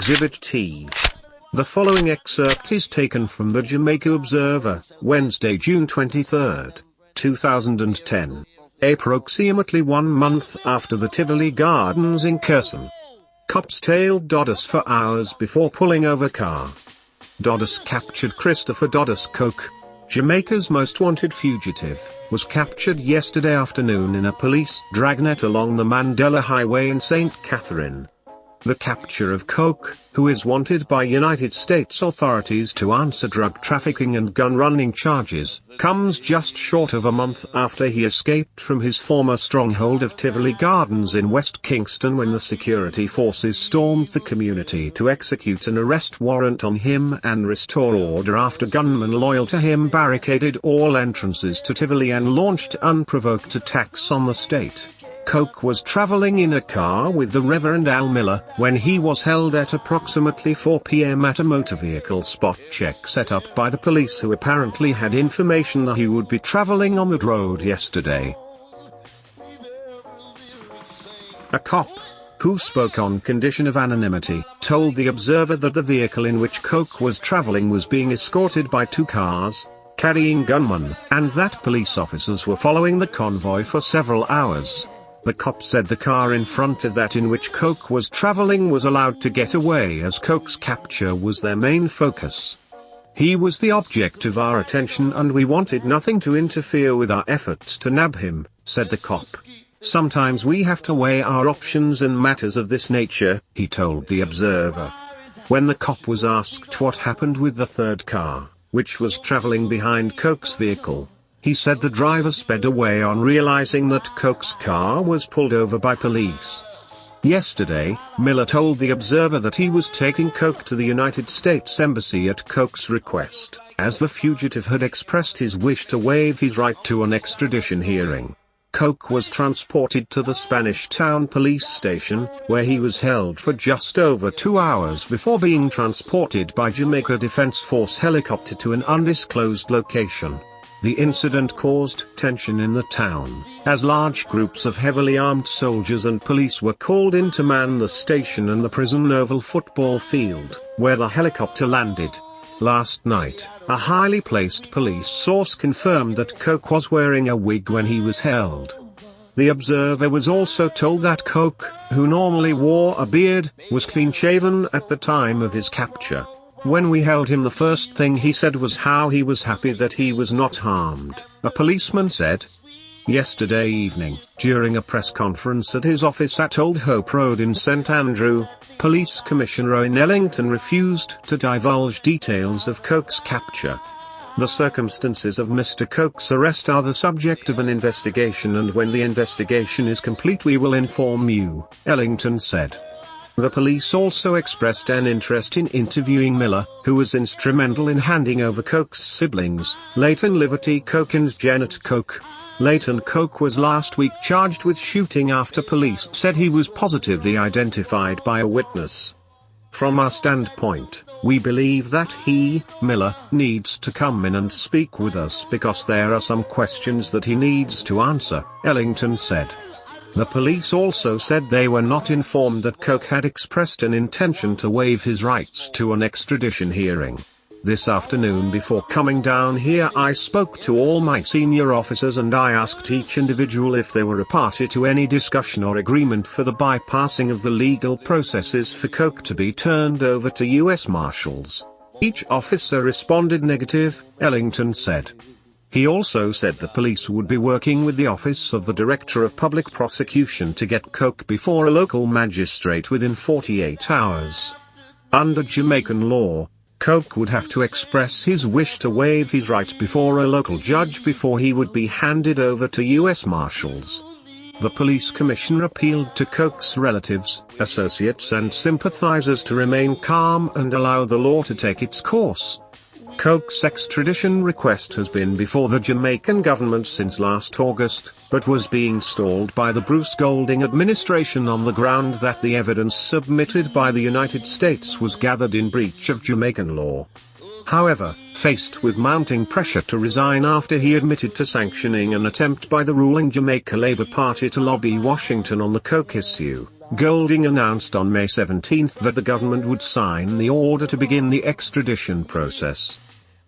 Exhibit T. The following excerpt is taken from the Jamaica Observer, Wednesday, June 23, 2010. Approximately 1 month after the Tivoli Gardens incursion. Cops tailed DUDUS for hours before pulling over car. DUDUS captured Christopher DUDUS Coke, Jamaica's most wanted fugitive, was captured yesterday afternoon in a police dragnet along the Mandela Highway in St. Catherine. The capture of Coke, who is wanted by United States authorities to answer drug trafficking and gun-running charges, comes just short of a month after he escaped from his former stronghold of Tivoli Gardens in West Kingston when the security forces stormed the community to execute an arrest warrant on him and restore order after gunmen loyal to him barricaded all entrances to Tivoli and launched unprovoked attacks on the state. Coke was traveling in a car with the Reverend Al Miller when he was held at approximately 4 p.m. at a motor vehicle spot check set up by the police, who apparently had information that he would be traveling on the road yesterday. A cop, who spoke on condition of anonymity, told the Observer that the vehicle in which Coke was traveling was being escorted by 2 cars, carrying gunmen, and that police officers were following the convoy for several hours. The cop said the car in front of that in which Coke was traveling was allowed to get away as Coke's capture was their main focus. He was the object of our attention and we wanted nothing to interfere with our efforts to nab him, said the cop. Sometimes we have to weigh our options in matters of this nature, he told the Observer. When the cop was asked what happened with the 3rd car, which was traveling behind Coke's vehicle, he said the driver sped away on realizing that Coke's car was pulled over by police. Yesterday, Miller told the Observer that he was taking Coke to the United States Embassy at Coke's request, as the fugitive had expressed his wish to waive his right to an extradition hearing. Coke was transported to the Spanish Town police station, where he was held for just over 2 hours before being transported by Jamaica Defense Force helicopter to an undisclosed location. The incident caused tension in the town, as large groups of heavily armed soldiers and police were called in to man the station and the prison oval football field, where the helicopter landed. Last night, a highly placed police source confirmed that Coke was wearing a wig when he was held. The Observer was also told that Coke, who normally wore a beard, was clean-shaven at the time of his capture. When we held him, the first thing he said was how he was happy that he was not harmed, a policeman said. Yesterday evening, during a press conference at his office at Old Hope Road in St. Andrew, Police Commissioner in Ellington refused to divulge details of Coke's capture. The circumstances of Mr. Coke's arrest are the subject of an investigation, and when the investigation is complete we will inform you, Ellington said. The police also expressed an interest in interviewing Miller, who was instrumental in handing over Coke's siblings, Leighton Liberty Coke and Janet Coke. Leighton Coke was last week charged with shooting after police said he was positively identified by a witness. From our standpoint, we believe that he, Miller, needs to come in and speak with us because there are some questions that he needs to answer, Ellington said. The police also said they were not informed that Coke had expressed an intention to waive his rights to an extradition hearing. This afternoon before coming down here I spoke to all my senior officers and I asked each individual if they were a party to any discussion or agreement for the bypassing of the legal processes for Coke to be turned over to U.S. Marshals. Each officer responded negative, Ellington said. He also said the police would be working with the Office of the Director of Public Prosecution to get Coke before a local magistrate within 48 hours. Under Jamaican law, Coke would have to express his wish to waive his right before a local judge before he would be handed over to U.S. Marshals. The police commissioner appealed to Coke's relatives, associates and sympathizers to remain calm and allow the law to take its course. Coke's extradition request has been before the Jamaican government since last August, but was being stalled by the Bruce Golding administration on the ground that the evidence submitted by the United States was gathered in breach of Jamaican law. However, faced with mounting pressure to resign after he admitted to sanctioning an attempt by the ruling Jamaica Labour Party to lobby Washington on the Coke issue, Golding announced on May 17 that the government would sign the order to begin the extradition process.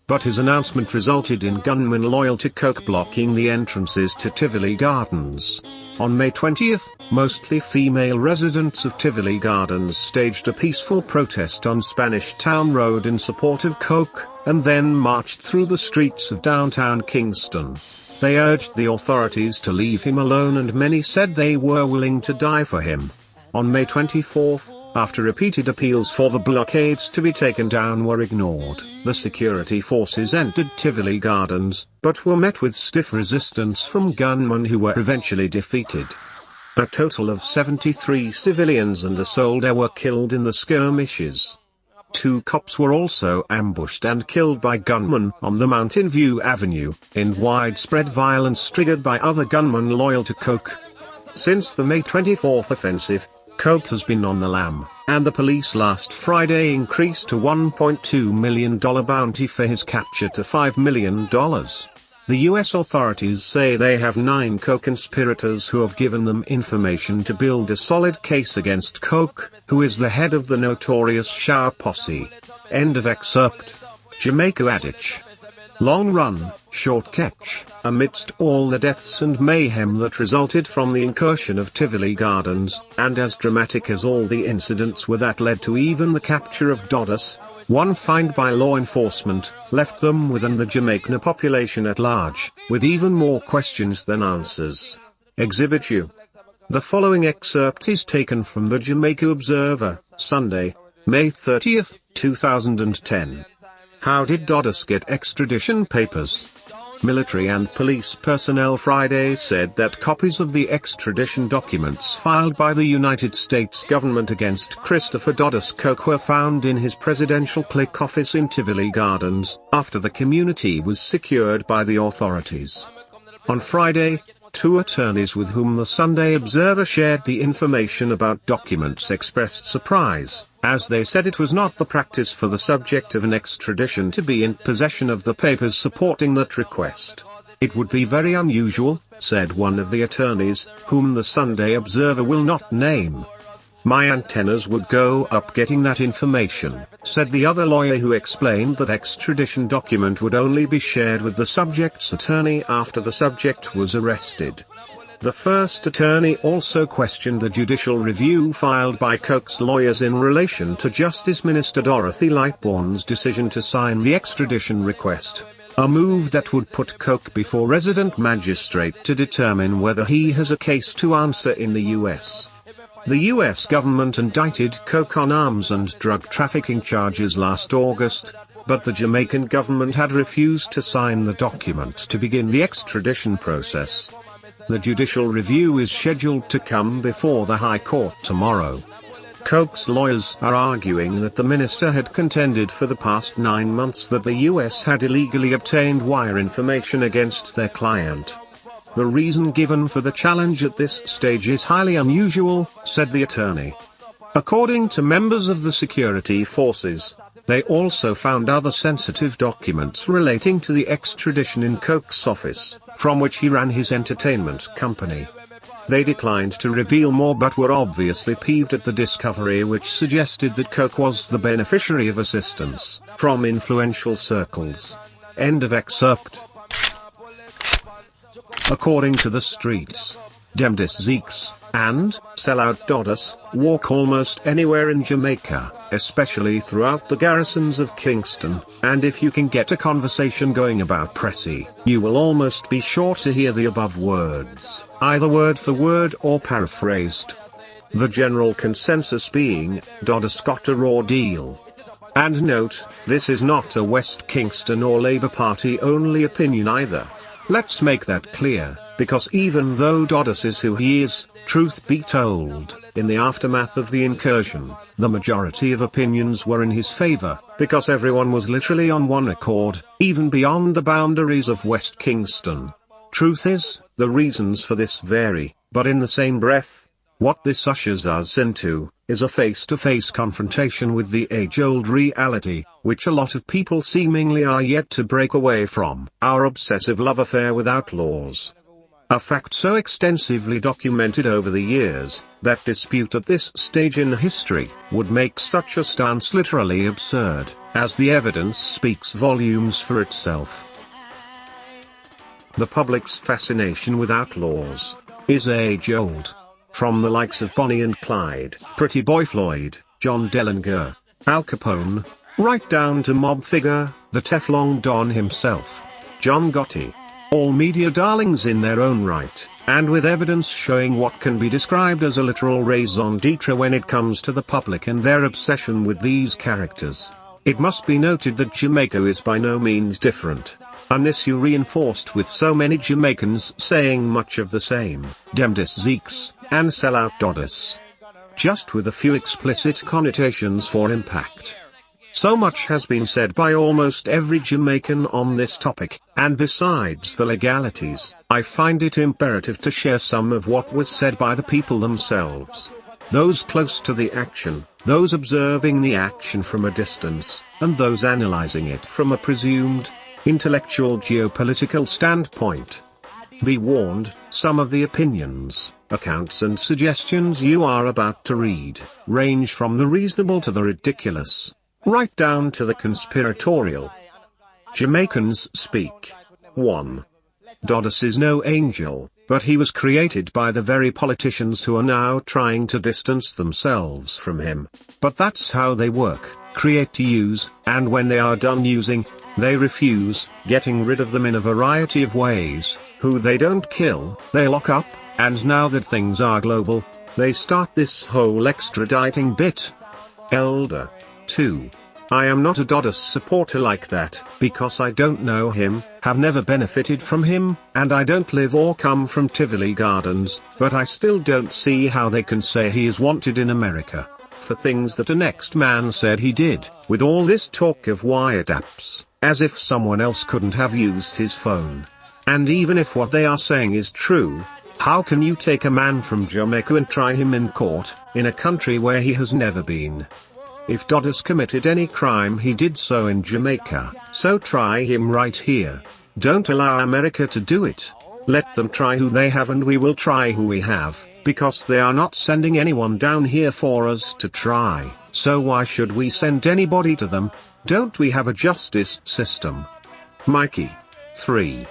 But his announcement resulted in gunmen loyal to Coke blocking the entrances to Tivoli Gardens. On May 20, mostly female residents of Tivoli Gardens staged a peaceful protest on Spanish Town Road in support of Coke, and then marched through the streets of downtown Kingston. They urged the authorities to leave him alone, and many said they were willing to die for him. On May 24, after repeated appeals for the blockades to be taken down were ignored, the security forces entered Tivoli Gardens, but were met with stiff resistance from gunmen who were eventually defeated. A total of 73 civilians and a soldier were killed in the skirmishes. 2 cops were also ambushed and killed by gunmen on the Mountain View Avenue, in widespread violence triggered by other gunmen loyal to Coke. Since the May 24 offensive, Coke has been on the lam, and the police last Friday increased a $1.2 million bounty for his capture to $5 million. The U.S. authorities say they have 9 co-conspirators who have given them information to build a solid case against Coke, who is the head of the notorious Shower Posse. End of excerpt. Jamaica adage. Long run, short catch. Amidst all the deaths and mayhem that resulted from the incursion of Tivoli Gardens, and as dramatic as all the incidents were that led to even the capture of DUDUS, one find by law enforcement, left them within the Jamaican population at large, with even more questions than answers. Exhibit U. The following excerpt is taken from the Jamaica Observer, Sunday, May 30, 2010. How did DUDUS get extradition papers? Military and police personnel Friday said that copies of the extradition documents filed by the United States government against Christopher DUDUS Coke were found in his presidential clique office in Tivoli Gardens, after the community was secured by the authorities. On Friday, 2 attorneys with whom the Sunday Observer shared the information about documents expressed surprise, as they said it was not the practice for the subject of an extradition to be in possession of the papers supporting that request. It would be very unusual, said one of the attorneys, whom the Sunday Observer will not name. My antennas would go up getting that information, said the other lawyer, who explained that extradition document would only be shared with the subject's attorney after the subject was arrested. The first attorney also questioned the judicial review filed by Coke's lawyers in relation to Justice Minister Dorothy Lightbourne's decision to sign the extradition request, a move that would put Coke before resident magistrate to determine whether he has a case to answer in the U.S. The U.S. government indicted Coke on arms and drug trafficking charges last August, but the Jamaican government had refused to sign the document to begin the extradition process. The judicial review is scheduled to come before the High Court tomorrow. Coke's lawyers are arguing that the minister had contended for the past 9 months that the U.S. had illegally obtained wire information against their client. The reason given for the challenge at this stage is highly unusual, said the attorney. According to members of the security forces, they also found other sensitive documents relating to the extradition in Coke's office, from which he ran his entertainment company. They declined to reveal more, but were obviously peeved at the discovery, which suggested that Coke was the beneficiary of assistance from influential circles. End of excerpt. According to the streets, Demdis Zeeks, and sellout DUDUS, walk almost anywhere in Jamaica, especially throughout the garrisons of Kingston, and if you can get a conversation going about Pressy, you will almost be sure to hear the above words, either word for word or paraphrased. The general consensus being, DUDUS got a raw deal. And note, this is not a West Kingston or Labour Party only opinion either. Let's make that clear, because even though DUDUS is who he is, truth be told, in the aftermath of the incursion, the majority of opinions were in his favor, because everyone was literally on one accord, even beyond the boundaries of West Kingston. Truth is, the reasons for this vary, but in the same breath, what this ushers us into, is a face-to-face confrontation with the age-old reality, which a lot of people seemingly are yet to break away from, our obsessive love affair with outlaws. A fact so extensively documented over the years, that dispute at this stage in history would make such a stance literally absurd, as the evidence speaks volumes for itself. The public's fascination with outlaws is age-old. From the likes of Bonnie and Clyde, Pretty Boy Floyd, John Dillinger, Al Capone, right down to mob figure, the Teflon Don himself, John Gotti. All media darlings in their own right, and with evidence showing what can be described as a literal raison d'etre when it comes to the public and their obsession with these characters. It must be noted that Jamaica is by no means different. An issue reinforced with so many Jamaicans saying much of the same, Demdis Zeeks, and sellout DUDUS. Just with a few explicit connotations for impact. So much has been said by almost every Jamaican on this topic, and besides the legalities, I find it imperative to share some of what was said by the people themselves. Those close to the action, those observing the action from a distance, and those analyzing it from a presumed, intellectual geopolitical standpoint. Be warned, some of the opinions, accounts and suggestions you are about to read, range from the reasonable to the ridiculous. Right down to the conspiratorial. Jamaicans speak. 1. DUDUS is no angel, but he was created by the very politicians who are now trying to distance themselves from him. But that's how they work, create to use, and when they are done using, they refuse, getting rid of them in a variety of ways. Who they don't kill, they lock up, and now that things are global, they start this whole extraditing bit. Elder. 2. I am not a DUDUS supporter like that, because I don't know him, have never benefited from him, and I don't live or come from Tivoli Gardens, but I still don't see how they can say he is wanted in America for things that a next man said he did, with all this talk of wiretaps, as if someone else couldn't have used his phone. And even if what they are saying is true, how can you take a man from Jamaica and try him in court, in a country where he has never been? If DUDUS committed any crime, he did so in Jamaica, so try him right here. Don't allow America to do it. Let them try who they have and we will try who we have, because they are not sending anyone down here for us to try, so why should we send anybody to them? Don't we have a justice system? Mikey. 3.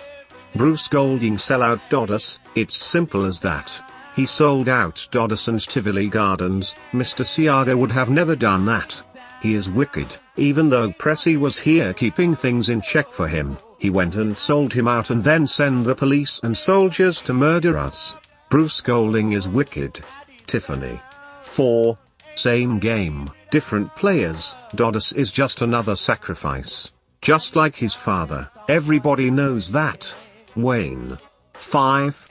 Bruce Golding sell out DUDUS, it's simple as that. He sold out DUDUS and Tivoli Gardens. Mr. Seaga would have never done that. He is wicked. Even though Pressy was here keeping things in check for him, he went and sold him out and then send the police and soldiers to murder us. Bruce Golding is wicked. Tiffany. 4. Same game, different players. DUDUS is just another sacrifice. Just like his father, everybody knows that. Wayne. 5.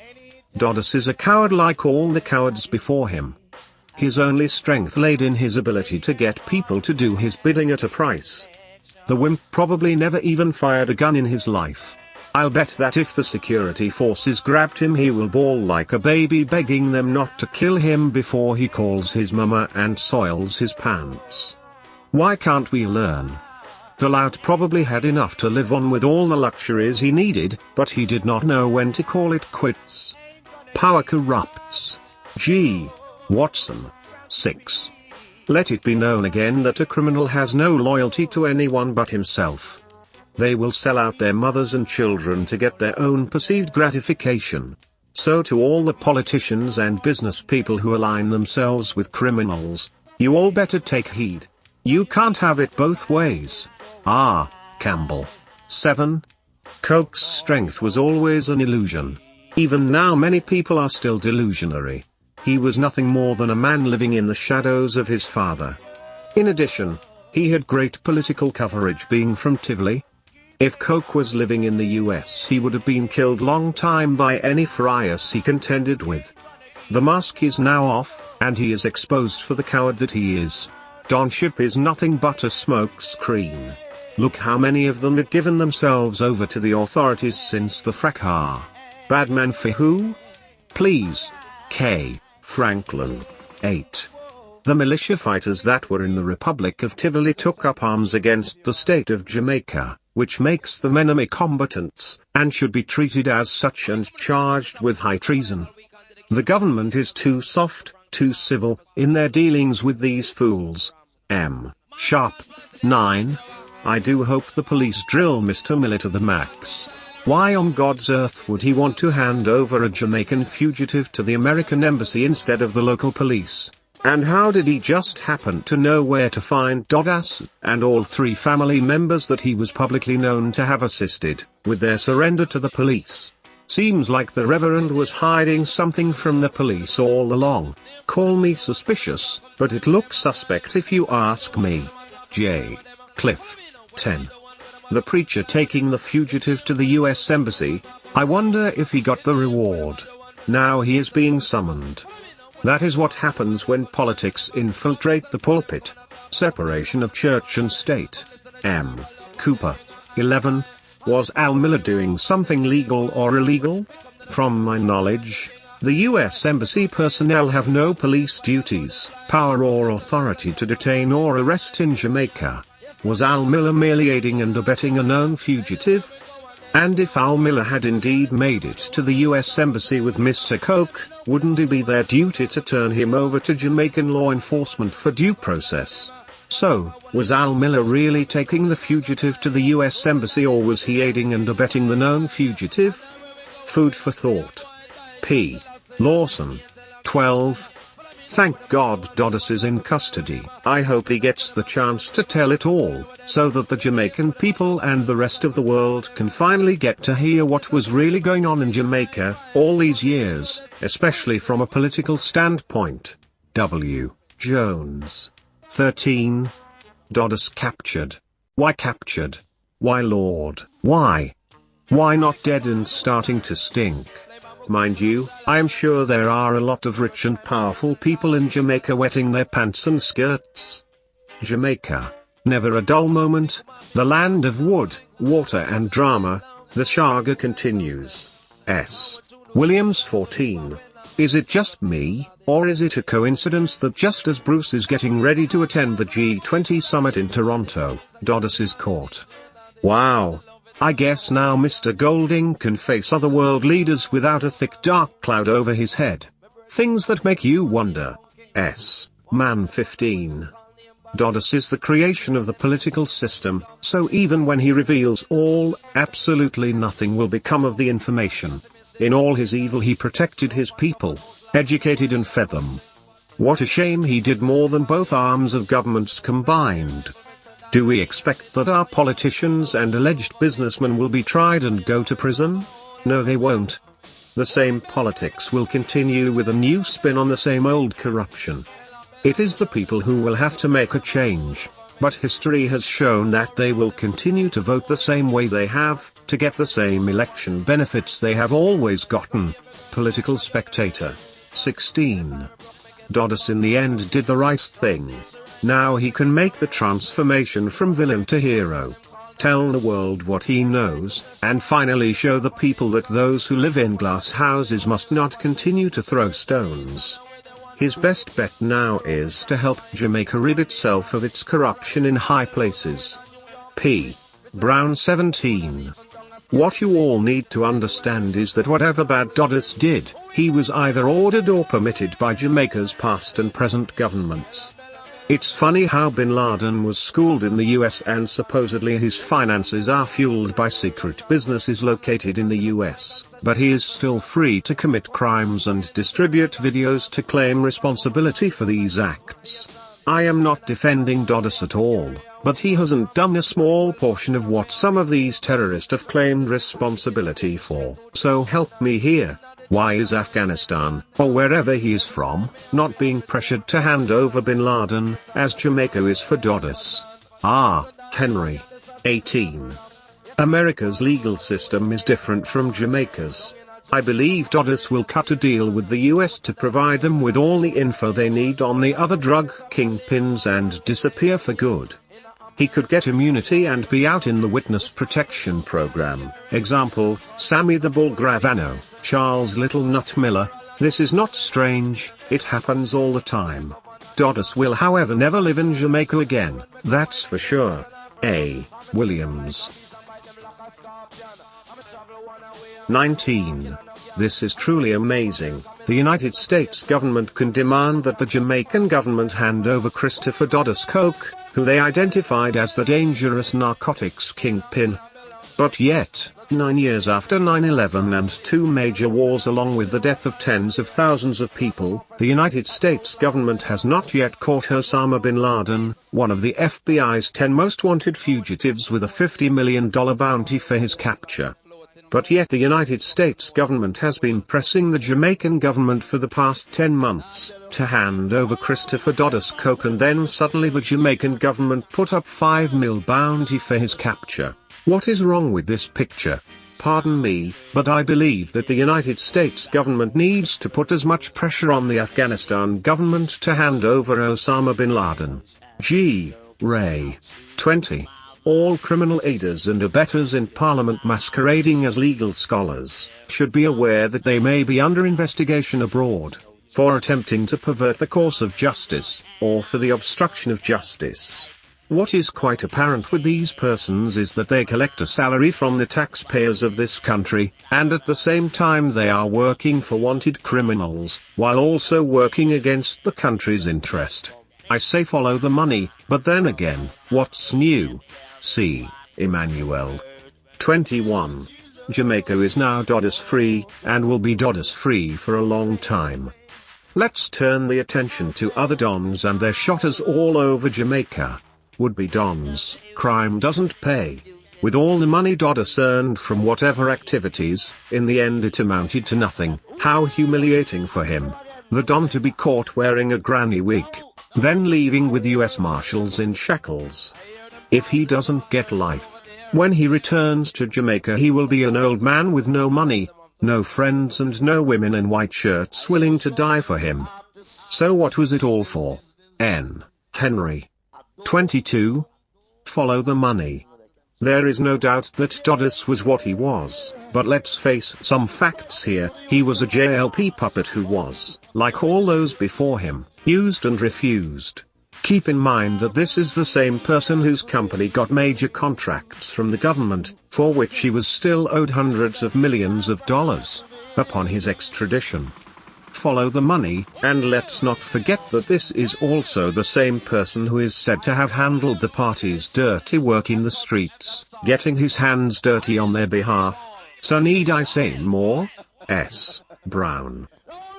DUDUS is a coward like all the cowards before him. His only strength laid in his ability to get people to do his bidding at a price. The wimp probably never even fired a gun in his life. I'll bet that if the security forces grabbed him he will bawl like a baby begging them not to kill him before he calls his mama and soils his pants. Why can't we learn? The lout probably had enough to live on with all the luxuries he needed, but he did not know when to call it quits. Power corrupts. G. Watson. 6. Let it be known again that a criminal has no loyalty to anyone but himself. They will sell out their mothers and children to get their own perceived gratification. So to all the politicians and business people who align themselves with criminals, you all better take heed. You can't have it both ways. R. Campbell. 7. Coke's strength was always an illusion. Even now many people are still delusionary. He was nothing more than a man living in the shadows of his father. In addition, he had great political coverage being from Tivoli. If Coke was living in the US he would have been killed long time by any Friars he contended with. The mask is now off, and he is exposed for the coward that he is. Donship is nothing but a smoke screen. Look how many of them have given themselves over to the authorities since the fracas. Bad man for who? Please. K. Franklin. 8. The militia fighters that were in the Republic of Tivoli took up arms against the state of Jamaica. which makes them enemy combatants, and should be treated as such and charged with high treason. The government is too soft, too civil, in their dealings with these fools. M. Sharp. 9. I do hope the police drill Mr. Miller to the max. Why on God's earth would he want to hand over a Jamaican fugitive to the American embassy instead of the local police? And how did he just happen to know where to find DUDUS, and all 3 family members that he was publicly known to have assisted, with their surrender to the police? Seems like the Reverend was hiding something from the police all along. Call me suspicious, but it looks suspect if you ask me. J. Cliff. 10. The preacher taking the fugitive to the US Embassy, I wonder if he got the reward. Now he is being summoned. That is what happens when politics infiltrate the pulpit. Separation of church and state. M. Cooper. 11. Was Al Miller doing something legal or illegal? From my knowledge, the US Embassy personnel have no police duties, power or authority to detain or arrest in Jamaica. Was Al Miller merely aiding and abetting a known fugitive? And if Al Miller had indeed made it to the US Embassy with Mr. Coke, wouldn't it be their duty to turn him over to Jamaican law enforcement for due process? So, was Al Miller really taking the fugitive to the US Embassy, or was he aiding and abetting the known fugitive? Food for thought. P. Lawson. 12. Thank God DUDUS is in custody. I hope he gets the chance to tell it all, so that the Jamaican people and the rest of the world can finally get to hear what was really going on in Jamaica, all these years, especially from a political standpoint. W. Jones. 13. DUDUS captured. Why captured? Why Lord? Why? Why not dead and starting to stink? Mind you, I am sure there are a lot of rich and powerful people in Jamaica wetting their pants and skirts. Jamaica. Never a dull moment, the land of wood, water and drama. The saga continues. S. Williams 14. Is it just me, or is it a coincidence that just as Bruce is getting ready to attend the G20 summit in Toronto, DUDUS is caught? Wow. I guess now Mr. Golding can face other world leaders without a thick dark cloud over his head. Things that make you wonder. S. Man 15. DUDUS is the creation of the political system, so even when he reveals all, absolutely nothing will become of the information. In all his evil he protected his people, educated and fed them. What a shame he did more than both arms of governments combined. Do we expect that our politicians and alleged businessmen will be tried and go to prison? No, they won't. The same politics will continue with a new spin on the same old corruption. It is the people who will have to make a change, but history has shown that they will continue to vote the same way they have, to get the same election benefits they have always gotten. Political Spectator. 16. DUDUS in the end did the right thing. Now he can make the transformation from villain to hero. Tell the world what he knows, and finally show the people that those who live in glass houses must not continue to throw stones. His best bet now is to help Jamaica rid itself of its corruption in high places. P. Brown 17. What you all need to understand is that whatever bad DUDUS did, he was either ordered or permitted by Jamaica's past and present governments. It's funny how Bin Laden was schooled in the US and supposedly his finances are fueled by secret businesses located in the US, but he is still free to commit crimes and distribute videos to claim responsibility for these acts. I am not defending DUDUS at all, but he hasn't done a small portion of what some of these terrorists have claimed responsibility for. So help me here. Why is Afghanistan, or wherever he is from, not being pressured to hand over Bin Laden, as Jamaica is for DUDUS? R. Henry. 18. America's legal system is different from Jamaica's. I believe DUDUS will cut a deal with the US to provide them with all the info they need on the other drug kingpins and disappear for good. He could get immunity and be out in the witness protection program. Example, Sammy the Bull Gravano, Charles Little Nut Miller. This is not strange, it happens all the time. DUDUS will however never live in Jamaica again, that's for sure. A. Williams. 19. This is truly amazing. The United States government can demand that the Jamaican government hand over Christopher DUDUS Coke, who they identified as the dangerous narcotics kingpin. But yet, 9 years after 9/11 and 2 major wars along with the death of tens of thousands of people, the United States government has not yet caught Osama bin Laden, one of the FBI's 10 most wanted fugitives, with a $50 million bounty for his capture. But yet the United States government has been pressing the Jamaican government for the past 10 months to hand over Christopher DUDUS Coke, and then suddenly the Jamaican government put up $5 million bounty for his capture. What is wrong with this picture? Pardon me, but I believe that the United States government needs to put as much pressure on the Afghanistan government to hand over Osama bin Laden. G. Ray. 20. All criminal aiders and abettors in Parliament masquerading as legal scholars should be aware that they may be under investigation abroad for attempting to pervert the course of justice, or for the obstruction of justice. What is quite apparent with these persons is that they collect a salary from the taxpayers of this country, and at the same time they are working for wanted criminals, while also working against the country's interest. I say follow the money, but then again, what's new? See Emmanuel. 21. Jamaica is now DUDUS free, and will be DUDUS free for a long time. Let's turn the attention to other dons and their shotters all over Jamaica. Would-be dons, crime doesn't pay. With all the money DUDUS earned from whatever activities, in the end it amounted to nothing. How humiliating for him. The don to be caught wearing a granny wig, then leaving with US Marshals in shackles. If he doesn't get life, when he returns to Jamaica he will be an old man with no money, no friends and no women in white shirts willing to die for him. So what was it all for? N. Henry. 22. Follow the money. There is no doubt that DUDUS was what he was, but let's face some facts here. He was a JLP puppet who was, like all those before him, used and refused. Keep in mind that this is the same person whose company got major contracts from the government, for which he was still owed hundreds of millions of dollars upon his extradition. Follow the money, and let's not forget that this is also the same person who is said to have handled the party's dirty work in the streets, getting his hands dirty on their behalf. So need I say more? S. Brown.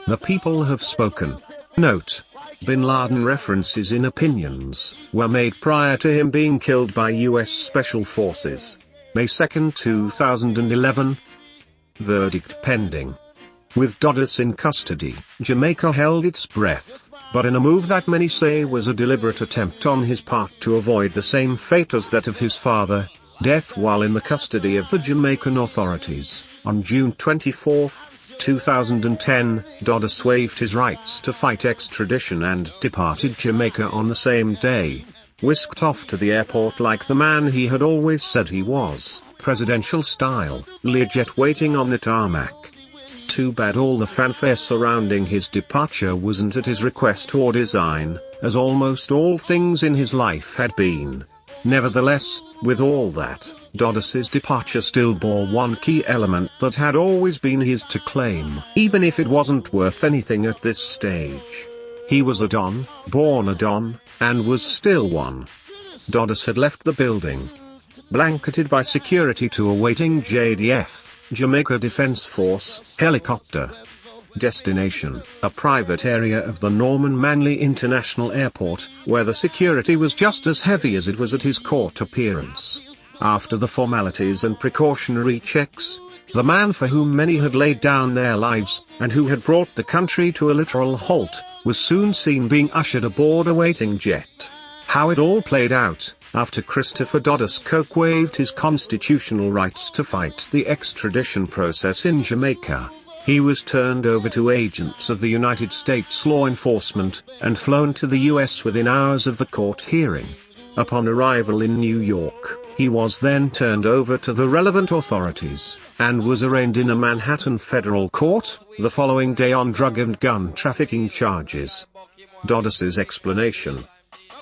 The people have spoken. Note: Bin Laden references in opinions were made prior to him being killed by US Special Forces. May 2, 2011. Verdict pending. With DUDUS in custody, Jamaica held its breath, but in a move that many say was a deliberate attempt on his part to avoid the same fate as that of his father, death while in the custody of the Jamaican authorities. On June 24, 2010, DUDUS waived his rights to fight extradition and departed Jamaica on the same day. Whisked off to the airport like the man he had always said he was, presidential style, Learjet waiting on the tarmac. Too bad all the fanfare surrounding his departure wasn't at his request or design, as almost all things in his life had been. Nevertheless, with all that, DUDUS's departure still bore one key element that had always been his to claim, even if it wasn't worth anything at this stage. He was a don, born a don, and was still one. DUDUS had left the building, blanketed by security, to a waiting JDF, Jamaica Defense Force, helicopter. Destination: a private area of the Norman Manley International Airport, where the security was just as heavy as it was at his court appearance. After the formalities and precautionary checks, the man for whom many had laid down their lives, and who had brought the country to a literal halt, was soon seen being ushered aboard a waiting jet. How it all played out: after Christopher DUDUS Coke waived his constitutional rights to fight the extradition process in Jamaica, he was turned over to agents of the United States law enforcement, and flown to the US within hours of the court hearing. Upon arrival in New York, he was then turned over to the relevant authorities, and was arraigned in a Manhattan federal court, the following day on drug and gun trafficking charges. DUDUS's explanation: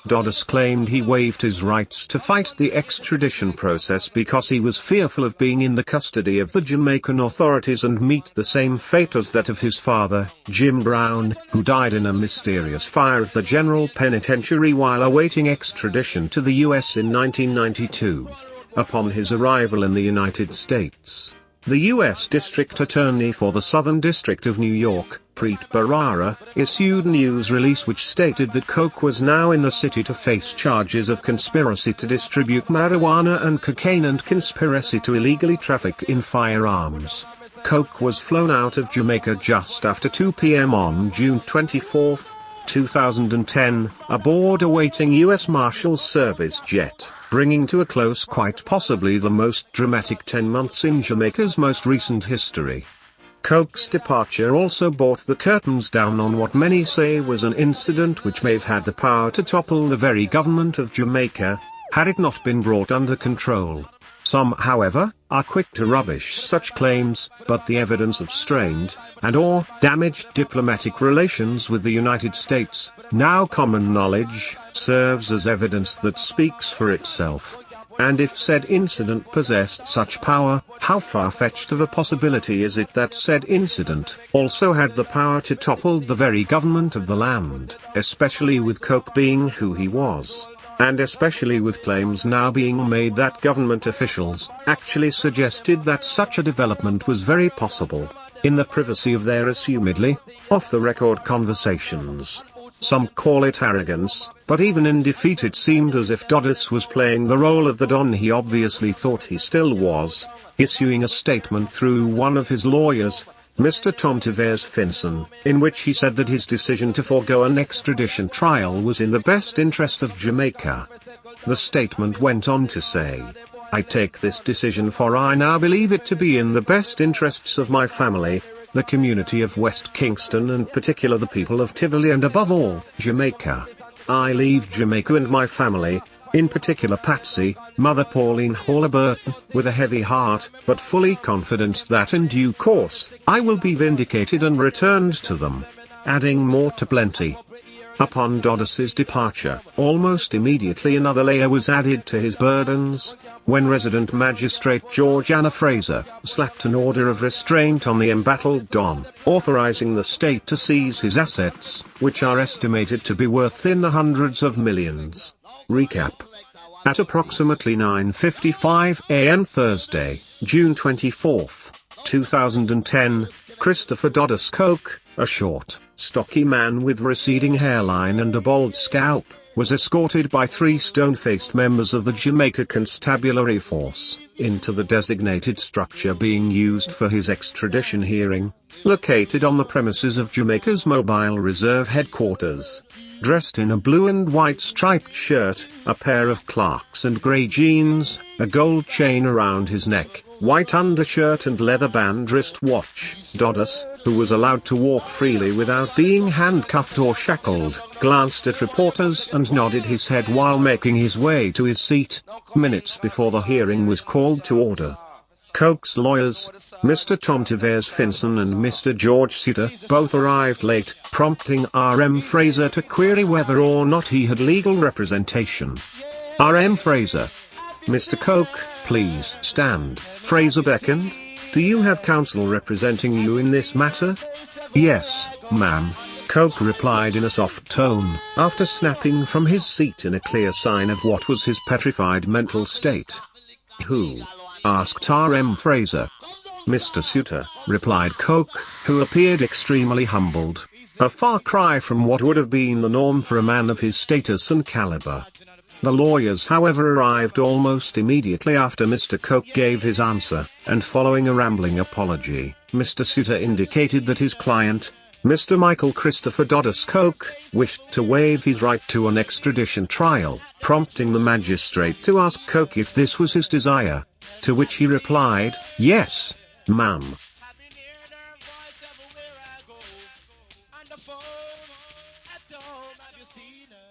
DUDUS claimed he waived his rights to fight the extradition process because he was fearful of being in the custody of the Jamaican authorities and meet the same fate as that of his father, Jim Brown, who died in a mysterious fire at the General Penitentiary while awaiting extradition to the US in 1992. Upon his arrival in the United States, the U.S. District Attorney for the Southern District of New York, Preet Bharara, issued a news release which stated that Coke was now in the city to face charges of conspiracy to distribute marijuana and cocaine and conspiracy to illegally traffic in firearms. Coke was flown out of Jamaica just after 2 p.m. on June 24, 2010, aboard a waiting U.S. Marshals Service jet, bringing to a close quite possibly the most dramatic 10 months in Jamaica's most recent history. Coke's departure also brought the curtains down on what many say was an incident which may have had the power to topple the very government of Jamaica, had it not been brought under control. Some, however, are quick to rubbish such claims, but the evidence of strained, and/or damaged diplomatic relations with the United States, now common knowledge, serves as evidence that speaks for itself. And if said incident possessed such power, how far-fetched of a possibility is it that said incident also had the power to topple the very government of the land, especially with Coke being who he was? And especially with claims now being made that government officials actually suggested that such a development was very possible, in the privacy of their assumedly off-the-record conversations. Some call it arrogance, but even in defeat it seemed as if DUDUS was playing the role of the Don he obviously thought he still was, issuing a statement through one of his lawyers, Mr. Tom Tavares Finson, in which he said that his decision to forego an extradition trial was in the best interest of Jamaica. The statement went on to say, "I take this decision for I now believe it to be in the best interests of my family, the community of West Kingston and particular the people of Tivoli and above all, Jamaica. I leave Jamaica and my family, in particular Patsy, Mother Pauline Halliburton, with a heavy heart, but fully confident that in due course, I will be vindicated and returned to them," adding more to plenty. Upon DUDUS's departure, almost immediately another layer was added to his burdens, when resident magistrate George Anna Fraser slapped an order of restraint on the embattled Don, authorizing the state to seize his assets, which are estimated to be worth in the hundreds of millions. Recap. At approximately 9:55 a.m. Thursday, June 24, 2010, Christopher DUDUS Coke, a short, stocky man with receding hairline and a bald scalp, was escorted by 3 stone-faced members of the Jamaica Constabulary Force, into the designated structure being used for his extradition hearing, located on the premises of Jamaica's Mobile Reserve Headquarters. Dressed in a blue and white striped shirt, a pair of Clarks and grey jeans, a gold chain around his neck, white undershirt and leather band wristwatch, DUDUS, who was allowed to walk freely without being handcuffed or shackled, glanced at reporters and nodded his head while making his way to his seat, minutes before the hearing was called to order. Coke's lawyers, Mr. Tom Tavares Finson and Mr. George Suter, both arrived late, prompting R.M. Fraser to query whether or not he had legal representation. R.M. Fraser. "Mr. Coke, please stand." Fraser beckoned. "Do you have counsel representing you in this matter?" "Yes, ma'am," Coke replied in a soft tone, after snapping from his seat in a clear sign of what was his petrified mental state. "Who?" asked R.M. Fraser. "Mr. Suter," replied Coke, who appeared extremely humbled, a far cry from what would have been the norm for a man of his status and caliber. The lawyers however arrived almost immediately after Mr. Coke gave his answer, and following a rambling apology, Mr. Suter indicated that his client, Mr. Michael Christopher DUDUS Coke, wished to waive his right to an extradition trial, prompting the magistrate to ask Coke if this was his desire. To which he replied, "Yes, ma'am." And the phone at home, have you seen her?